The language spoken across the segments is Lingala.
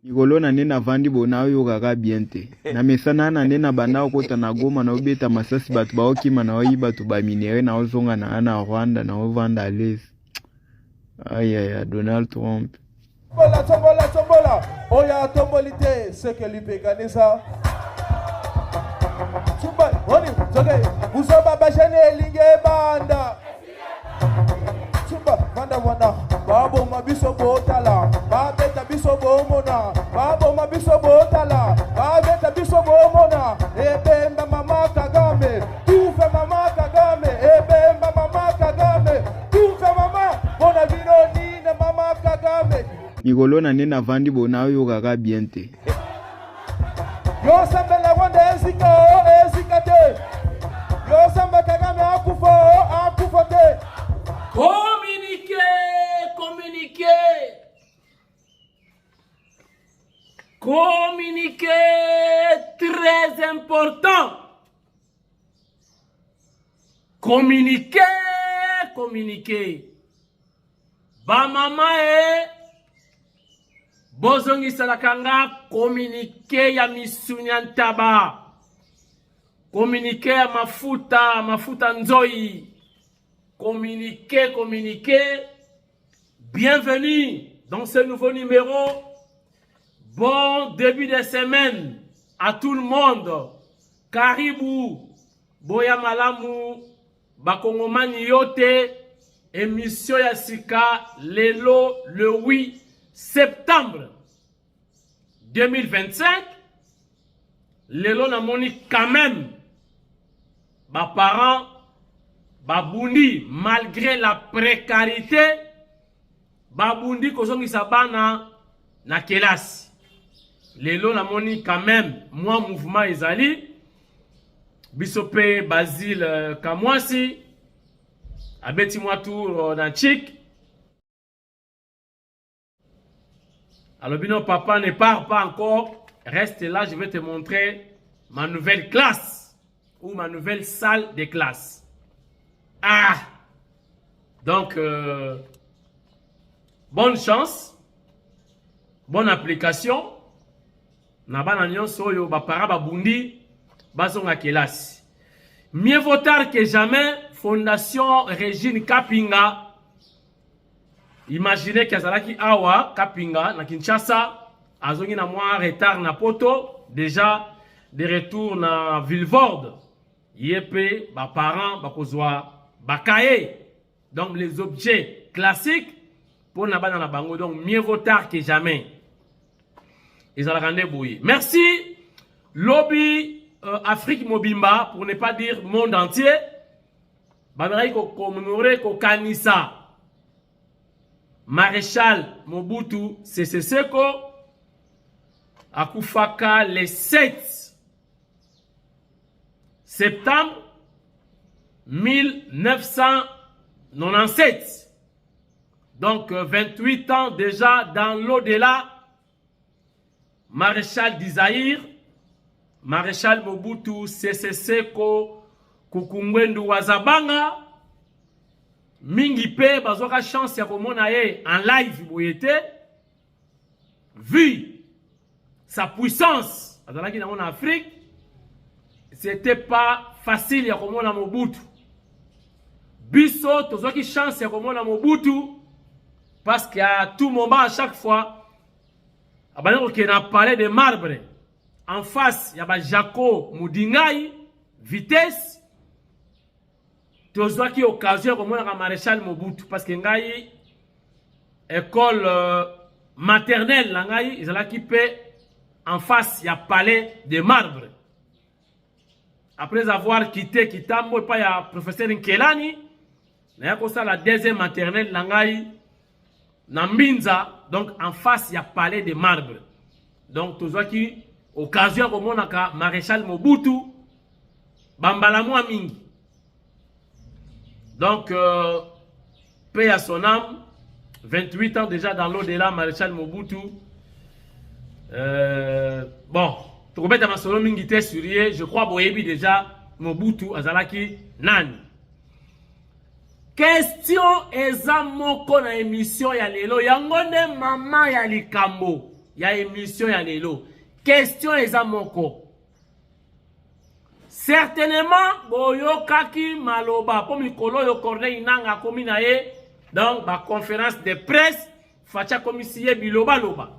Igolo na nena vandi bona oyo kaka biente. Na mesana na nena banda okota na Goma na obeta masasi batu ba okima na oyi batu ba minere na ozonga na Rwanda na ovanda à l'aise. Aïe Donald Trump. Tombola. Oya tombolite c'est que lui pegane ça. Tumba, oni, zoge. Usoba bashane linge banda. Tumba, banda. Babo mabiso botala. Babeta biso bomona. Babo mabiso botala. Babeta biso bomona. Ebemba mama Kagame. Tufe mama Kagame. Ebemba mama Kagame. Tufe mama. Bona vino nina mama Kagame. Igolo na nena vandi bona oyo kaka biente. Yo sembe la wanda ezikate. Yo sembe Kagame akufote. Communiqué très important. Communiqué. Ba mama bozongi salakanga communiqué ya misunyantaba. Communiqué ya mafuta nzoi. Communiqué. Bienvenue dans ce nouveau numéro. Bon début de semaine à tout le monde. Karibu, Boya Malamu, Bakongomani Yote, émission Yassika, Lelo, le 8 septembre 2025. Lelo Namoni quand même, parents, Babundi, malgré la précarité, Babundi Kozongi Sabana, na kelasi. Lelo namoni quand même, moi mouvement ezali, Bisope Basile Kamwasi, abeti moi tour na Chik. Alors bino papa ne part pas encore, reste là, je vais te montrer ma nouvelle classe ou ma nouvelle salle de classe. Donc bonne chance, bonne application. Nabana nyonso oyo bapara babundi bazonga kelasi. Mieux vaut tard que jamais. Fondation Régine Kapinga. Imaginez qu'azalaki awa Kapinga na Kinshasa azongi na moi retard na poto, déjà de retour na Villevorde. Yepé baparents bakozwa bakaye. Donc les objets classiques pour nabana na bango, donc mieux vaut tard que jamais. Merci Lobby Afrique Mobimba, pour ne pas dire monde entier. Baberaï ko commémorer ko kanisa Maréchal Mobutu Sese Seko akufaka le 7 septembre 1997. Donc 28 ans déjà dans l'au-delà. Maréchal d'Isaïr, Maréchal Mobutu Sese Seko Kukungwendu Wazabanga, mingi pe bazoka chance ya komona ye en live boyete, vu sa puissance azalaki na en Afrique, c'était pas facile ya komona Mobutu. Biso tozoki chance ya komona Mobutu parce qu'à tout moment, à chaque fois, qui a parlé de marbre en face, il y a Jaco Moudingaï, vitesse. Tozoa qui occasion comme on a maréchal Mobutu parce que ngai école maternelle ngai ils allaient qui en face, il y a palais de marbre. Après avoir quitté Kitambo, il y a professeur Nkelani, il y a la deuxième maternelle ngai Nambinza. Donc en face, il y a palais de marbre. Donc tout ça qui occasion comme on a maréchal Mobutu Bambala mingi. Donc paix à son âme. 28 ans déjà dans l'au-delà, maréchal Mobutu. Bon, tu peux mettre ma solo mingi te surie. Je crois boyebi déjà Mobutu azalaki nani. Question eza moko na émission ya lelo yango nde mama ya likambo ya émission ya lelo. Question eza moko. Certainement, boyo kaki maloba. Pour mikolo yo Corneille Nangaa komi na ye. Donc, ba conférence de presse. Facha komi siye biloba loba.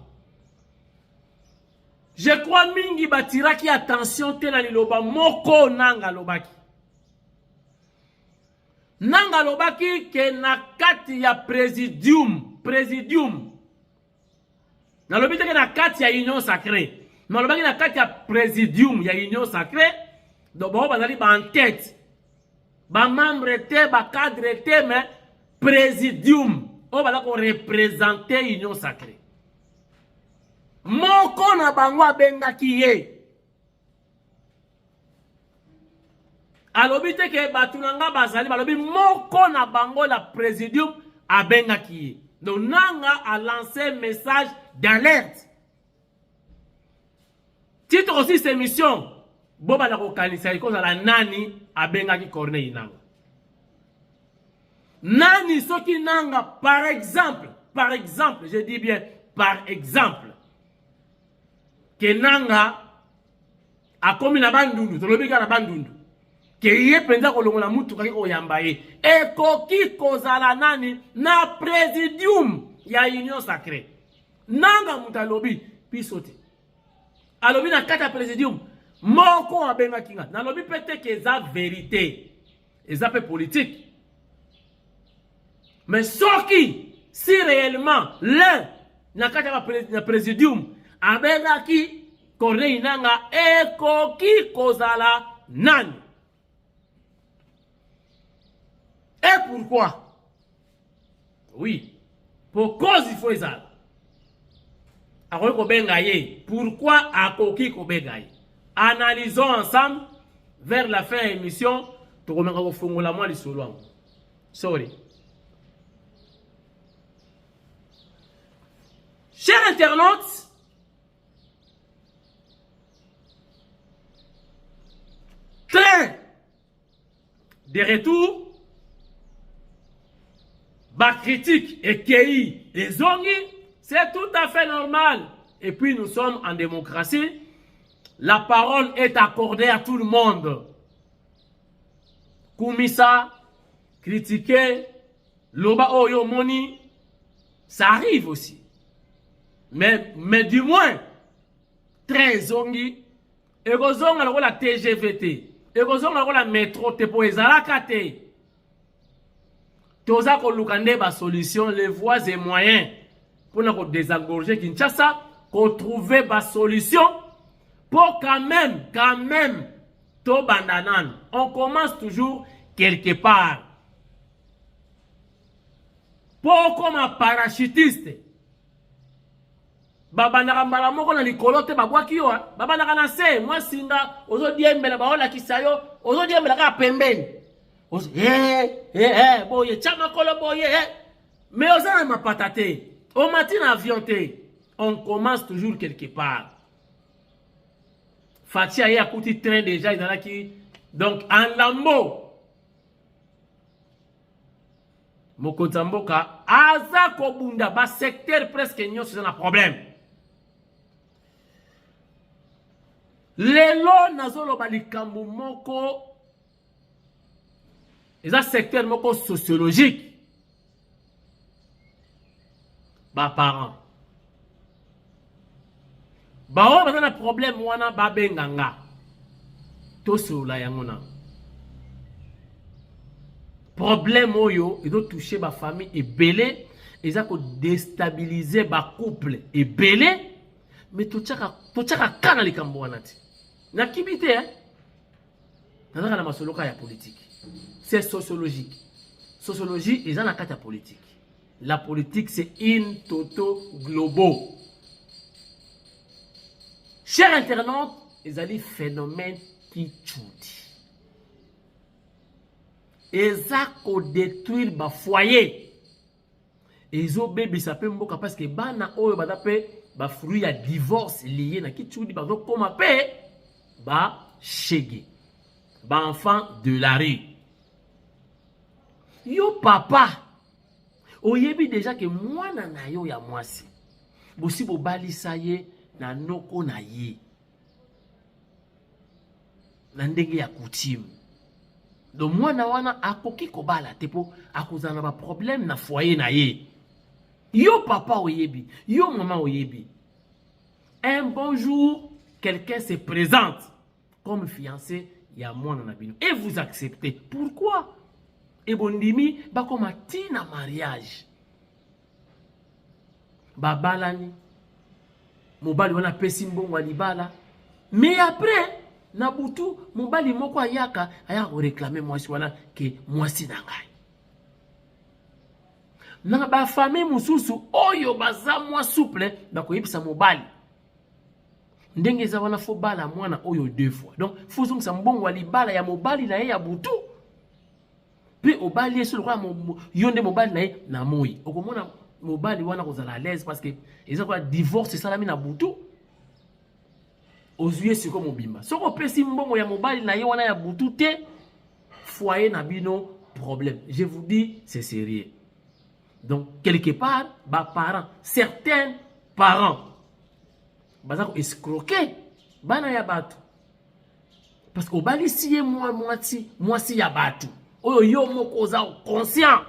Je crois mingi batiraki attention te na liloba moko Nangaa lobaki. Nangaa lobaki ke na kati ya presidium. Na lobite ke na kati ya union sacrée. Na lobaki na kati ya presidium ya union sacrée. Donc, bon, bazali ba en tête. Ba membre te, ba cadre te, mais presidium. On va représenter union sacrée. Moko na bango abengaki ye. Alobite ke batunanga bazali balobi moko na bango la presidium abengaki ye. Donc Nangaa a lancé un message d'alerte. Titre aussi cette émission. Boba la kokanisa iko za la nani abengaki Corneille Nangaa. Nani soki Nangaa par exemple, je dis bien par exemple, que Nangaa a komi na bandundu, tolobika na bandundu, ke ye penza kolongola mutu kaki koyamba ye, ekoki kozala nani na presidium ya union sacrée. Nangaa mutalobi pisote. Alobi na kata presidium, moko abengaki nga. Nalobi pete ke eza vérité, eza pe politique. Mais soki, si réellement, l'un, na kati ya presidium, abengaki Corneille Nangaa, ekoki kozala nani. Et pourquoi? Oui, pour cause il faut ezala. Akoki kobenga ye. Pourquoi akoki kobenga ye? Analysons ensemble vers la fin de l'émission. Tu remettras au fond la moi les solo. Sorry. Chers internautes, train de retour, bas critique et QI les zongi, c'est tout à fait normal. Et puis nous sommes en démocratie. La parole est accordée à tout le monde. Koumisa, critiquer, loba oyo moni, ça arrive aussi. Mais du moins, très zongi, et gozonga la TGVT, et gozonga la métro, te po ezalaka te. Toza ko lukande ba solution, les voies et moyens, pour nous désengorger Kinshasa, qu'on trouve ba solution, pour quand même, to bandanan. On commence toujours quelque part. Pour comme un parachutiste. Babandaka mbala moko na likolo te babwaki yo. Babandaka na se, moi singa, ozo diembela baola kisayo, ozo diembela ka pembeni. Ozo boye chama kolo boye. Mais ozo na mapatate. Au matin avion te. On commence toujours quelque part. Fatia y a couti train déjà il y en a qui donc en lambo. Mokonzamboka aza kobunda ba secteur presque nyonso c'est un problème. Lelo nazolo balikambu moko eza secteur moko sociologique. Ba parents. Ba o bazana problème wana ba benganga. To sola yangona. Problème oyo, il doit toucher ma famille et belé, ils ont déstabiliser ma couple et belé, mais tout ça kana li kamboanati. Na kibite hein. Na na masoloka ya politique. C'est sociologique. Sociologie, ils ont la carte politique. La politique c'est une toto globo. Chers internautes, ils ont des phénomènes qui chutent. Eza ko détruire ba foyer. Ezo bébé ça peut mboka parce que bana oyo badape ba fruit ya divorce lié na kitudi ba koma pe ba shege. Ba enfant de la rue. Yo papa. Oyebi déjà que mwana na yo ya mwasi. bosi bobalisa ye na noko na ye na ndenge ya coutume. Donc mwana wana akoki kobala te po akozana ba problème na foyer na ye. Yo papa oyebi, yo maman oyebi. Un bon jour, quelqu'un se présente comme fiancé ya mwana na bino et vous acceptez. Pourquoi? Et bondimi ba koma tina mariage. Babalani mobali wana pesi mbongo libala. Mais après na butu mobali moko ayaka aya ko réclamer mwasi wana ke mwasi na ngai. Na ba famille mususu oyo baza mwa souple ba ko yebisa mobali. Ndenge za wana fo bala mwana oyo deux fois. Donc faut zungisa mbongo libala ya mobali na ye ya butu. Puis obali yesu lokwa yonde mobali na ye na moyi. Okomona mobali wana kozala à l'aise parce que ils ont divorce salami na butu. Ozuye siko mobimba. Soko pesi mbongo ya mobali na ye wana ya butu te foyer na bino problème. Je vous dis c'est sérieux. Donc quelque part ba parents, certains parents bazako escroquer bana ya batu. Parce que obali siye mwasi ya batu. Oyo yo moko za conscient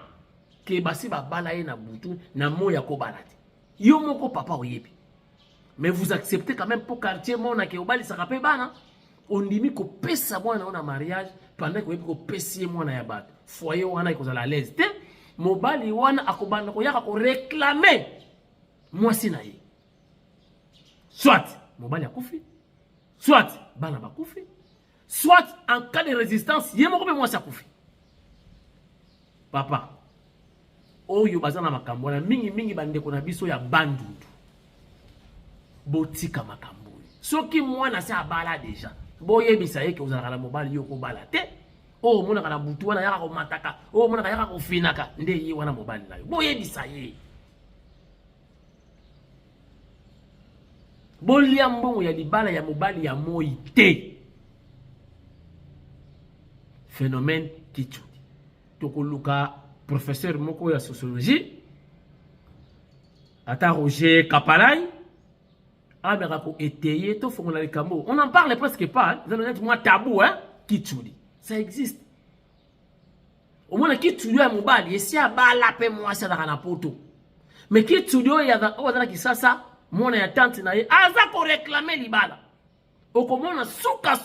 que basi ba bala ye na butu na moya ko balati. Yo moko papa oyebi. Mais vous acceptez quand même pour quartier mona ke obali sakape bana. On dimi ko pesa mwana on a mariage pendant que ko pesi mwana ya batu. Foyer wana iko za la l'aise. Te mobali wana akobanda ko yaka ko réclamer mwasi na ye. Soit mobali akufi, soit bana bakufi, soit en cas de résistance ye moko be mwasi akufi. Papa oyo bazana makambo na mingi bandeko na biso ya bandundu. Botika makambo. Soki mwana se abala deja. Boyebisa ye ke ozala na mobali yo ko bala te. Oh mona kana butu wana yaka ko mataka. Oh mona yaka ko finaka nde ye wana mobali na yo. Boyebisa ye. Bolia mbongo ya libala ya mobali ya moi te. Phénomène kichudi. Tokoluka professeur moko ya sociologie. Ata Roger Kapalai. On en parle presque pas. Vous allez moi tabou, hein? Kichudi. Ça existe. Au moins, Kichudi a mobali. Et si a bala pe moi, ça n'a poto. Mais Kichudi, il y a qui ça, mon tante na ye. Aza ko réclamer libala. Au comment suka.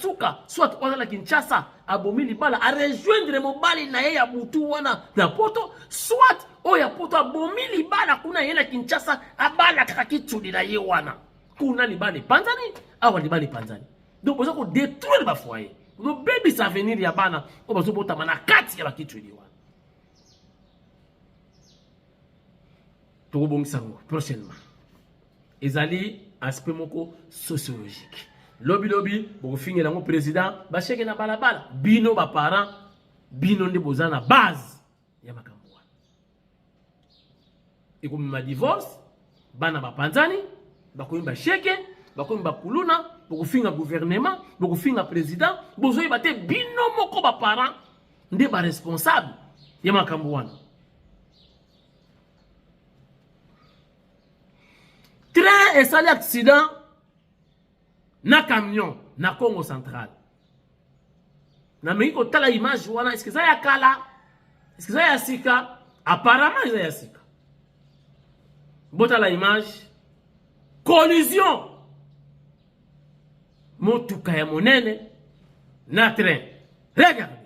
Soit on a la Kinshasa, abomi libala, a rejoindre mobali na ye ya butu wana na poto. Soit, o ya poto abomi libala kuna ye na Kinshasa, abala kaka Kichudi na ye wana. Kuna libali panzani awa libali panzani. Donc vous avez détruire le foyer. Le bébé ça venir ya bana o bazo bota mana kati ya bakitu liwa. To bongisa ngo prochainement. Ezali aspect moko sociologique. Lobi bo finir ngo président ba cheke na balabala bino ba parents bino ndi bozana base ya makambo. Et comme ma divorce bana ba panzani bakoyimba cheke, bakoyimba kuluna, bokofinga gouvernement, bokofinga président, bozoyi bate bino moko ba parents nde ba responsable ya makambo wana. Train esali accident na camion na Congo central. Na meko tala image wana, est-ce que ça ya kala? Est-ce que ça ya sika? Apparemment ça ya sika. Bota la image. Collision. Motuka ya monene na train. Regarde.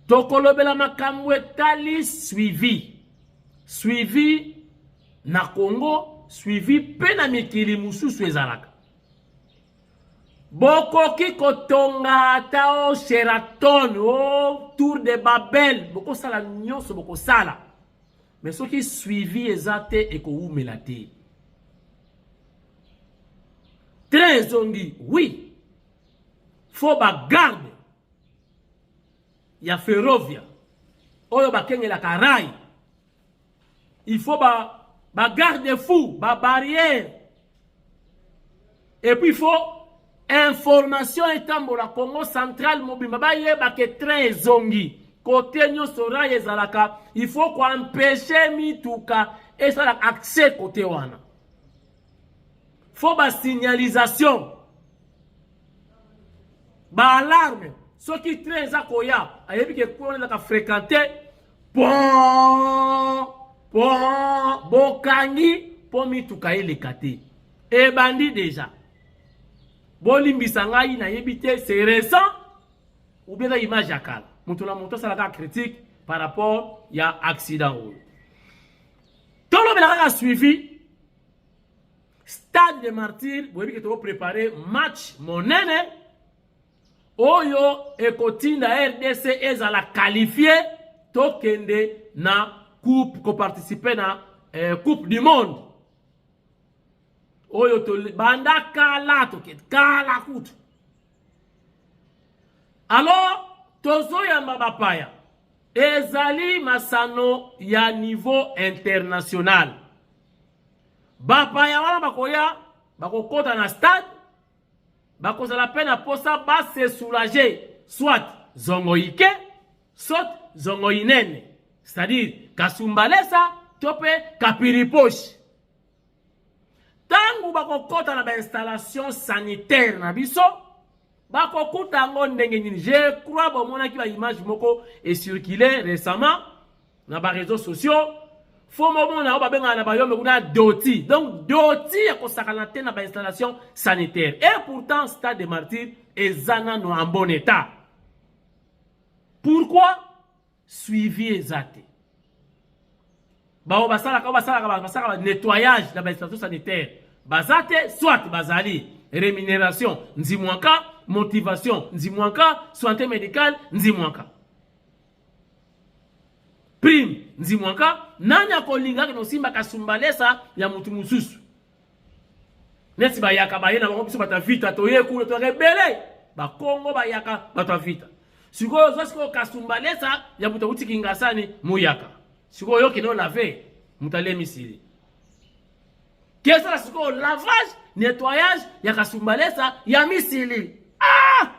tokolobela makambo etali suivi na Congo, suivi pe na mikili mususu ezalaka. Bokoki kotonga ata o Sheraton, o Tour de Babel, boko sala nyonso boko sala. Mais soki suivi ezate eko umela te. Très ongi, oui. Faut ba garde. Ya ferrovia. Oyo ba kenge la karai. Il faut ba garde fou, ba barrière. Et puis il faut information etambola Congo central mobile ba yeba ke train zongi côté nyonso rail ezalaka, il faut ko empêcher mituka et ça accès côté wana. Faut ba signalisation, ba alarme, ce qui train za koya ayebi ke ko na ka fréquenter bokangi po mituka elekate e bandi déjà. Bolimbisa ngai na yebite c'est récent ou bien image yakala. Mutuna moto salaka critique par rapport ya accident ou. Tolo belaka suivi Stade des Martyrs, vous que tu préparer match monene oyo ekotinda RDC ezala qualifié tokende na coupe ko participer na coupe du monde. Oyo to banda kala to ket kala kutu. Alors tozo ya mabapaya ezali masano ya niveau international. Bapaya wana bakoya bakokota na stade bakozala pena posa ba se soulager soit zongoike soit zongoinene, c'est-à-dire kasumbalesa tope kapiriposhi. Tangu bakokota na ba installation sanitaire na biso bakokuta ngo ndenge nini. Je crois bomona ki ba image moko est circulé récemment na ba réseaux sociaux. Faut momona o babenga na ba yombe kuna doti. Donc doti ya kosakana te na ba installation sanitaire. Et pourtant Stade des Martyrs ezana no en bon état. Pourquoi? Suivi exact. Basala nettoyage de la station sanitaire. Bazate, soit bazali, rémunération, nzimwanka, motivation, nzimwanka, santé médicale, nzimwanka. Prime, nzimwanka, nanya kolinga ke no simba kasumbalesa ya mutu mususu. Nesi ba yaka ba yena ba biso bata vita to ye kulo to rebele. Ba Kongo ba yaka bata vita. Siko zosko kasumbalesa ya mutu uti kingasani muyaka. Siko yo kino lave, mutale misili. Qu'est-ce que c'est lavage, nettoyage, ya kasumbalesa, ya misili. Ah!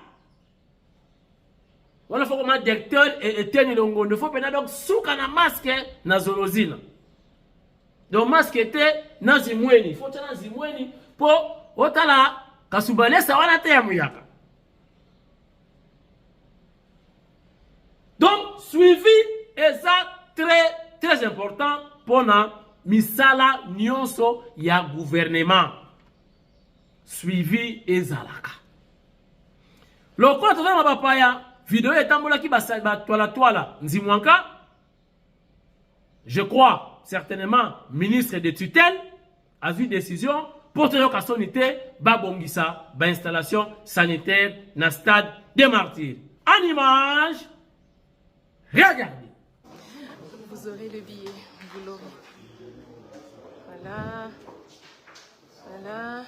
Voilà faut comment directeur et tenir longo. Ne faut pas donc souka na masque na zolozina. Donc masque était na zimweni. Faut tena zimweni po otala kasumbalesa wana te ya muyaka. Donc suivi est ça très important pour na misala nyonso ya gouvernement. Suivi ezalaka. Lokwa toza na bapaya vidéo etambola ki ba toala nzimwanka. Je crois certainement ministre de tutelle a vu décision pour te kasonité ba bongisa ba installation sanitaire na Stade des Martyrs. En image, regardez. Vous aurez le billet. boulot. Voilà. Voilà.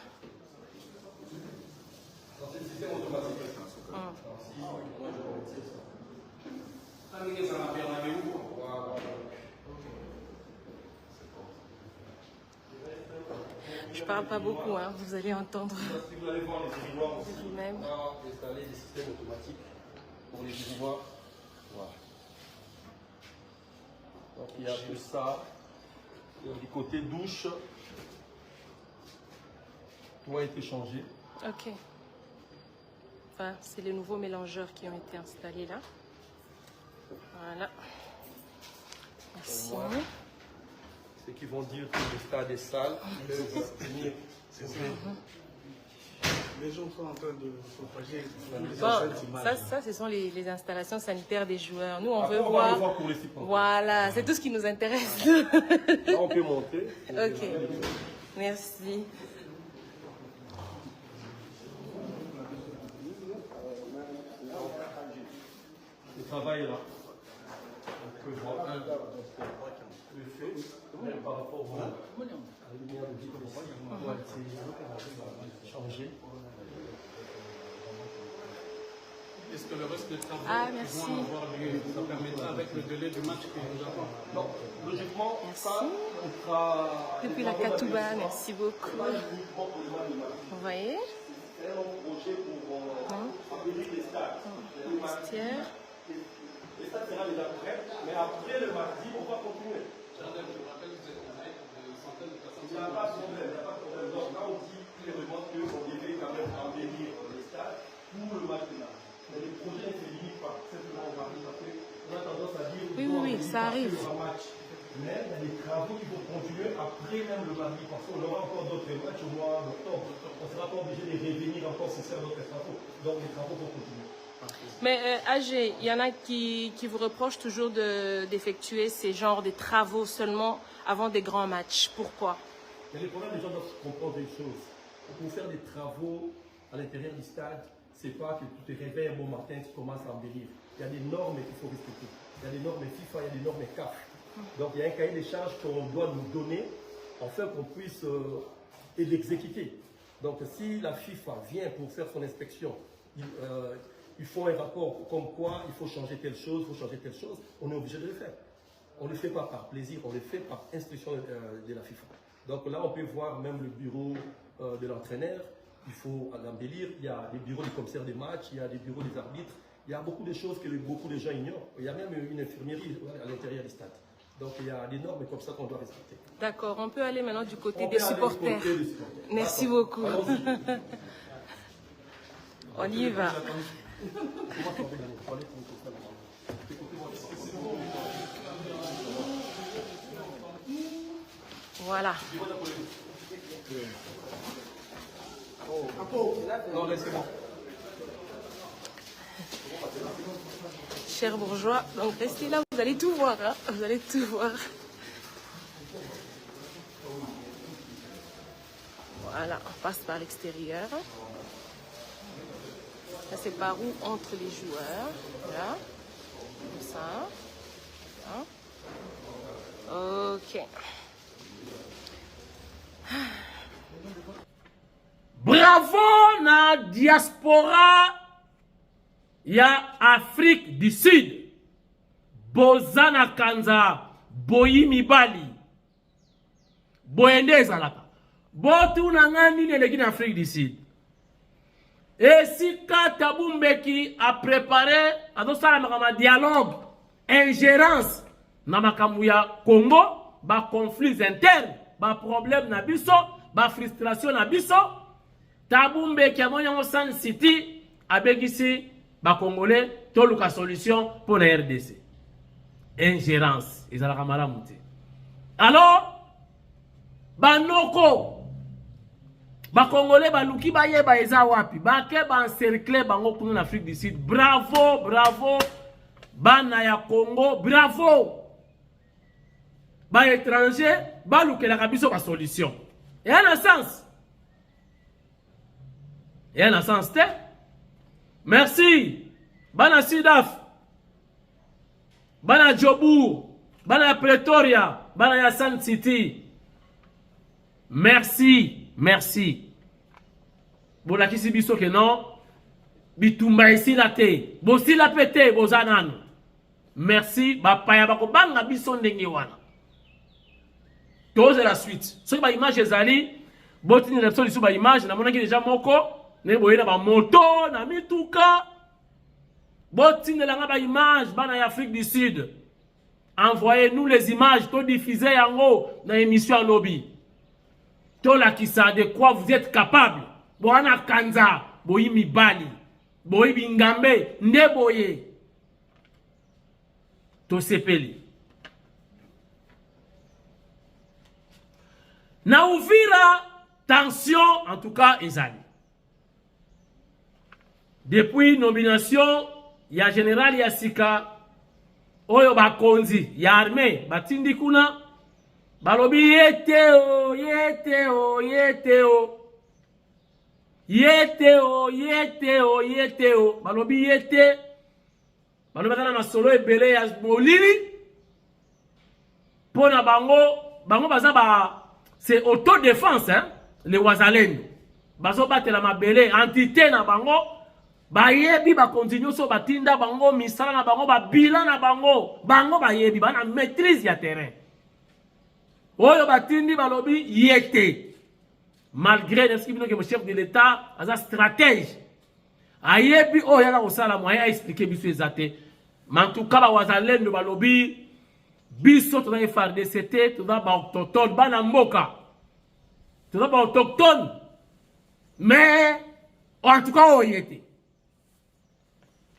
Je parle pas beaucoup, hein. Vous allez entendre Si vous allez voir les ouvroirs aussi, vous-même. on va installer des systèmes automatiques pour les ouvroirs. Voilà. Donc il y a tout ça. Et du côté douche, tout a été changé. Ok. Enfin, c'est les nouveaux mélangeurs qui ont été installés là. Voilà. Merci. Voilà. Ceux qui vont dire que le stade est sale, ils peuvent venir. Les gens sont en train de propager les Bon, enceintes images. ça, ce sont les installations sanitaires des joueurs. Nous, on Après, veut on va le voir. voir pour les supporters. Voilà, c'est tout ce qui nous intéresse. Là, on peut monter. Ok. Merci. Le travail est là. On peut voir le fait par rapport à la lumière de disposition doit être changé. Est-ce que le reste des travaux Ah, merci. vont avoir lieu? Ça permettra avec le délai du match que nous avons. Donc, logiquement, Merci. ça, on fera. Depuis la Katouba, merci beaucoup. Pas uniquement pour le match de match. Vous voyez? C'est un projet pour embellir les stades. Le Vestiaire. les stades sera déjà prêt, mais après le mardi, on va continuer. Il n'y a pas de problème, il n'y a pas de problème. Donc là, on dit clairement qu'on devait quand même embellir les stades pour le match de match. Mais les projets ne se limitent pas simplement au mardi, parce qu'on a tendance à dire Oui, ça arrive. un match. Mais il y a des travaux qui vont continuer après même le mardi, parce qu'on aura encore d'autres matchs au mois d'octobre. On ne sera pas obligé de revenir encore sur faire d'autres travaux. Donc les travaux vont continuer. Mais AG, il y en a qui vous reprochent toujours d'effectuer ces genres de travaux seulement avant des grands matchs. Pourquoi? Mais le problème, les gens doivent comprendre une chose. Pour faire des travaux à l'intérieur du stade, ce n'est pas que tu te réveilles un bon matin et tu commences à embellir. Il y a des normes qu'il faut respecter. Il y a des normes FIFA, il y a des normes CAF. Donc il y a un cahier des charges qu'on doit nous donner afin qu'on puisse l'exécuter. Donc si la FIFA vient pour faire son inspection, il faut un rapport comme quoi il faut changer telle chose, il faut changer telle chose, on est obligé de le faire. On ne le fait pas par plaisir, on le fait par instruction de la FIFA. Donc là, on peut voir même le bureau de l'entraîneur, il faut l'embellir, il y a des bureaux des commissaires des matchs, il y a des bureaux des arbitres, il y a beaucoup de choses que beaucoup de gens ignorent. Il y a même une infirmerie à l'intérieur du stade. Donc il y a des normes comme ça qu'on doit respecter. D'accord, on peut aller maintenant du côté On des peut aller du supporters. côté des supporters. Merci D'accord. beaucoup. Allons-y. On y va. Voilà. Non, laissez-moi. Chers bourgeois, donc restez là, vous allez tout voir. Hein? Vous allez tout voir. Voilà, on passe par l'extérieur. Ça, c'est par où entre les joueurs. Voilà. Comme ça. Voilà. Ok. Bravo na diaspora ya Afrique du Sud. Bozana kanza boyi mibali. Boyende ezalaka. Botu na ngani neleki na Afrique du Sud. Et si Thabo Mbeki a préparé un dialogue, ingérence na makambo ya Congo, ba conflits internes, ba problème na biso, ba frustration na biso, Thabo Mbeki amonyango Sun City abegisi ba Congolais toluka solution pour la RDC. Ingérence, ezalaka malamu te. Alors, banoko ba Congolais baluki bayeba eza wapi bake ba encercler bango kuna na Afrique du Sud. Bravo, bravo bana ya Congo, bravo. Ba étranger balukelaka biso ba solution. Et en un sens. Et en un sens te. Merci. Bana Sidaf. Bana Jobour. bana ya Pretoria, bana ya Sun City. Merci, merci. Bolakisi biso ke non, bitumba ici la te, bosi la pete, bozanano. Merci, bapaya bako banga biso ndenge wana. Toze la suite. So ba image ezali, botini repso lisu ba image, na monaki déjà moko, ne boyena ba moto, na mituka. Botini langa ba image, bana ya Afrique du Sud. Envoyez-nous les images, to diffuser yango na émission lobby. To la kisa de quoi vous êtes capable. Boana kanza, boyi mibali, boyi bingambe, nde boye. To sepeli. Na Uvira, tension, en tout cas, ezali. Depuis nomination, ya général Yassika, oyo bakonzi, ya armée, batindi kuna, balobi yeteo, yeteo, yeteo. Yeteo, yeteo, yeteo. Balobi yete. Balobi kana na solo ebele ya molili. Pona bango, bango baza ba c'est autodéfense, hein, les Wazalendo. Bazo batela mabele, entité na bango, ba yebi ba continue so batinda bango, misala na bango, ba bilan na bango, bango ba yebi, ba na maîtrise ya terrain. Oyo batindi balobi yete. Malgré ce qui que le chef de l'État a un stratège. Ayebi oyo yaka kosala moyen expliquer biso ezate. Mais en tout cas ba Wazalendo balobi biso toza FARDC toza ba autochtone bana mboka. Toza ba autochtone. Mais en tout cas oyo yete.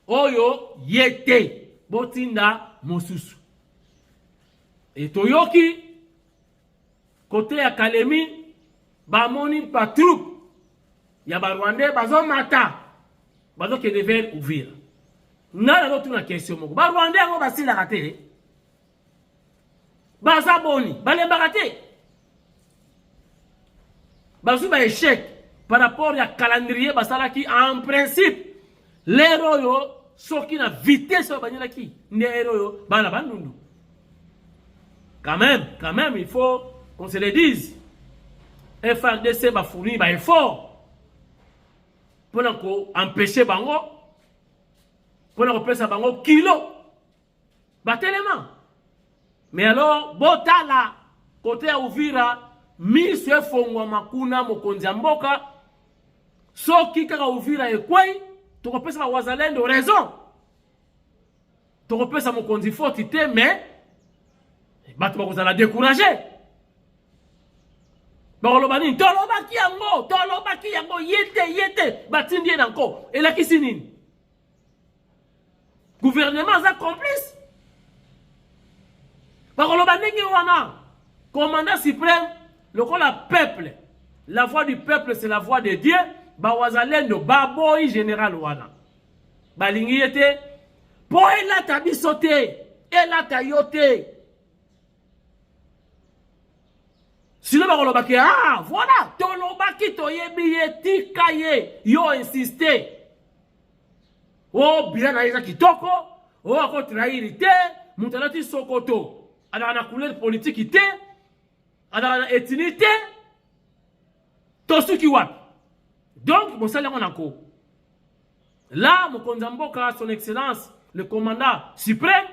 Oyo yete botinda mosusu. Et toyoki côté ya Kalemi ba moni pa troupe ya ba Rwandais bazo mata bazo ke dever Uvira. Na la tuna question moko ba Rwandais ngo basila raté baza boni balemba raté bazo ba échec par rapport à calendrier basala ki en principe l'héros yo soki na vitesse banyela ki ne héros yo bana bandundu. Quand même il faut qu'on se le dise. FARDC va fournir un effort pour empêcher bango, pour empêcher bango kilo, batelement. Mais alors, botala côté à Uvira, mise fongwa makuna mokonzi mboka, soki kaka Uvira ekwei, to repesa ba Wazalendo raison. To repesa mokonzi fortité mais batu bakozala décourager. Barolobani, tolobaki yango, yete, batindi yanko. Et la kisinine. Gouvernement a complice. Barolobani wana. Commandant suprême, le peuple. La voix du peuple, c'est la voix de Dieu. Bawazalendo, baboy général wana. Balingi yete. Po elata bisote. Elata yote. Sinon, barolobaki, ah, voilà, tolobaki toyebi tika ye, yo insisté. Oh, bien na kitoko, oh, ako trahiri te, mutalati sokoto. Ala na couleur politique te, ala na ethnie te, tosuki wapi. Donc, bon, ça, là, on a quoi? Là, mon konzamboka, son excellence, le commandant suprême,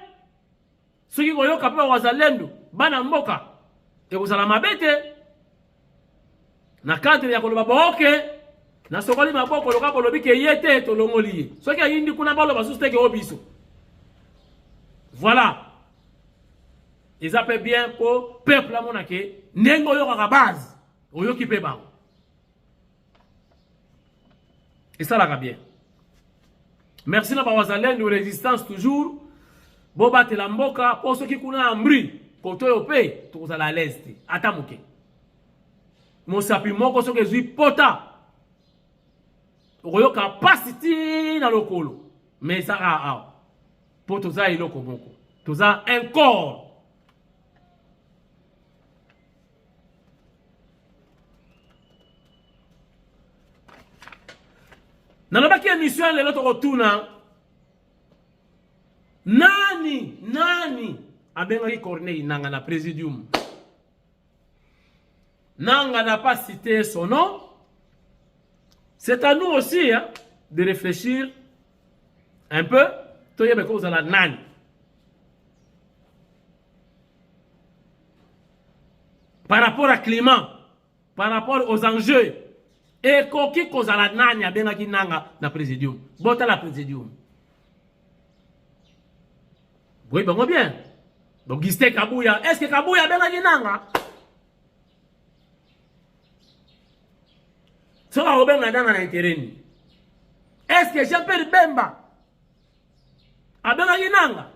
ce qui est capable de Wazalendo, bana mboka. Et vous allez m'abete. Na cadre ya koloba boke. Na sokoli maboko loka bolobi ke yete to longoli. So ki yindi kuna balo basuste ke obiso. Voilà. Ils appellent bien pour peuple la monake. Nengo yo ka base. Oyo ki pe ba. Et ça la bien. Merci na ba Wazalendo résistance toujours. Boba te la mboka pour ceux qui kuna ambri. Koto yo pe, to kozala à l'aise te. Ata moke. Mon sapi moko soke zui pota. Oyo capacity na lokolo. Mais ça a. Po toza iloko moko. Toza un corps. Nalobaki émission lelo to kotuna. Nani abengaki Corneille Nangaa na présidium. Nangaa n'a pas cité son nom. C'est à nous aussi hein, de réfléchir un peu. Toyebe ko uzala nani. Par rapport à climat, par rapport aux enjeux, et koki kozala nani abengaki Nangaa na présidium. Bota la présidium. Oui, bon, bien. Donc, Gisté Kabouya. Est-ce que Kabouya abengaki Nangaa? Soka obenga Nangaa na intérêt ni. Est-ce que Jean-Pierre Bemba abengaki Nangaa?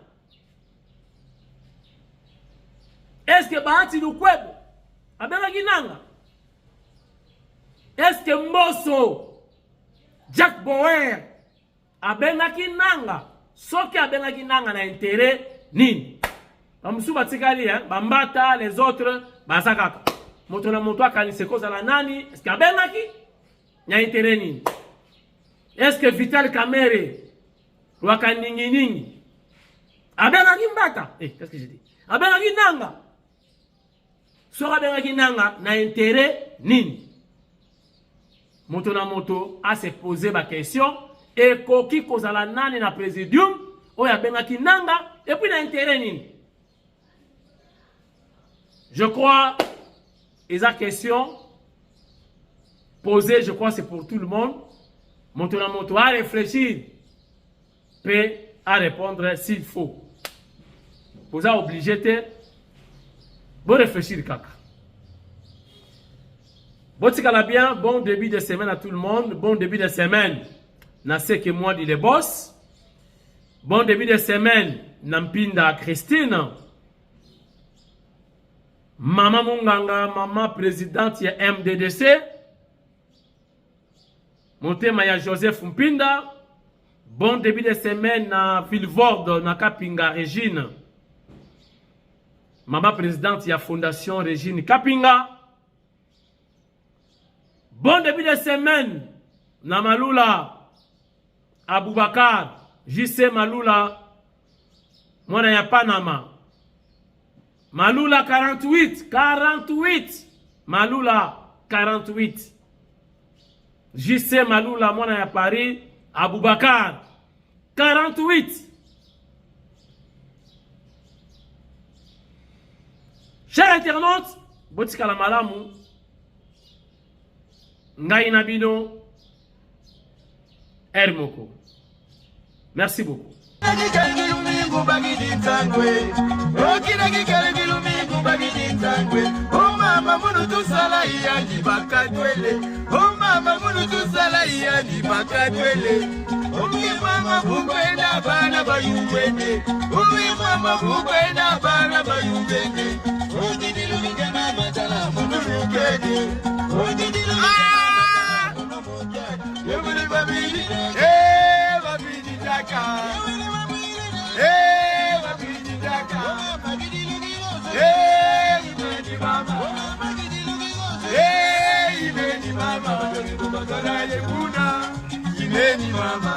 Est-ce que Bahati Lukwebo abengaki Nangaa? Est-ce que Mbosso Jack Bauer abengaki Nangaa? Soki abengaki Nangaa na intérêt nini? Bamusu batikali hein, bambata les autres basakaka. Moto na moto akanise koza la nani? Est-ce que abengaki? Nya intérêt nini? Est-ce que Vital Kamerhe wakaningi abengaki mbata? Qu'est-ce que j'ai dit? Abengaki Nangaa. Soki abengaki Nangaa na intérêt nini? Moto na moto a se poser ma question. Et koki kozala nani na présidium oya bengaki Nangaa et puis na intérêt nini. Je crois et la question posée, je crois c'est pour tout le monde. Moto na moto à réfléchir peut à répondre s'il faut. Vous êtes obligé de bon réfléchir kaka. Bon tikala bien, bon début de semaine à tout le monde, bon début de semaine. Na ce que moi dit les boss. Bon début de semaine, Nampinda Christine. Maman Munganga, maman présidente ya MDDC. Montema ya Joseph Mpinda. Bon début de semaine na Villevorde, na Kapinga Régine. Maman présidente ya Fondation Régine Kapinga. Bon début de semaine na Malula. Aboubakar, JC Malula, mwana ya Panama. Malula 48, Malula 48. JC Malula, mwana ya Paris, Aboubakar 48. Chers internautes, botika la malamu, ngai nabino, Hermoko. Merci beaucoup. Mama.